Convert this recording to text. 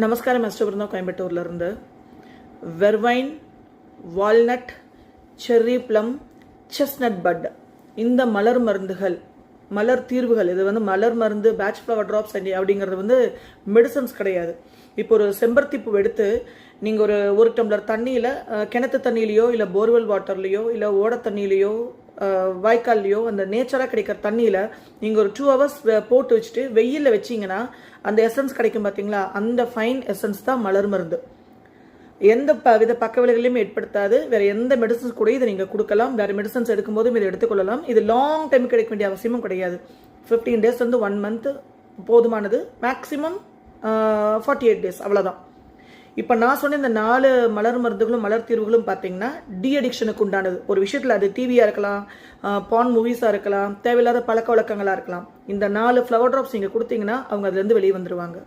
நமஸ்காரம் அஷ்டபிருந்தா கோயம்புத்தூர்ல இருந்து vervain walnut cherry plum chestnut but இந்த மலர் மருந்துகள் மலர் தீர்வுகள் இது வந்து மலர் மருந்து பேட்ச் ஃப்ளவர் ட்ராப்ஸ் அப்படிங்கிறது வந்து மெடிசன்ஸ் கிடையாது. இப்போ ஒரு செம்பருத்தி பூ எடுத்து நீங்கள் ஒரு டம்ளர் தண்ணியில் கிணத்து தண்ணியிலையோ இல்லை போர்வெல் வாட்டர்லேயோ இல்லை ஓட தண்ணியிலையோ வாய்க்கால்லையோ அந்த நேச்சராக கிடைக்கிற தண்ணியில் நீங்கள் ஒரு 2 hours போட்டு வச்சுட்டு வெயிலில் வச்சிங்கன்னா அந்த எசன்ஸ் கிடைக்கும் பார்த்தீங்களா, அந்த ஃபைன் எசன்ஸ் தான் மலர் மருந்து. எந்த வித பக்க விளைவுகளையும் ஏற்படுத்தாது. வேற எந்த மெடிசன்ஸ் கூட இதை நீங்கள் கொடுக்கலாம். வேற மெடிசன்ஸ் எடுக்கும்போதும் இதை எடுத்துக்கொள்ளலாம். இது லாங் டைம் கிடைக்க வேண்டிய அவசியமும் கிடையாது. 15 days வந்து 1 month போதுமானது. மேக்ஸிமம் 48 days அவ்வளோதான். இப்போ நான் சொன்ன இந்த 4 மலர் மருந்துகளும் மலர் தீர்வுகளும் பார்த்தீங்கன்னா டி அடிக்ஷனுக்கு உண்டானது. ஒரு விஷயத்தில் அது டிவியாக இருக்கலாம், பான் மூவிஸாக இருக்கலாம், தேவையில்லாத பழக்க வழக்கங்களாக இருக்கலாம். இந்த 4 ஃப்ளவர் ட்ராப்ஸ் நீங்கள் கொடுத்தீங்கன்னா அவங்க அதுலேருந்து வெளியே வந்துடுவாங்க.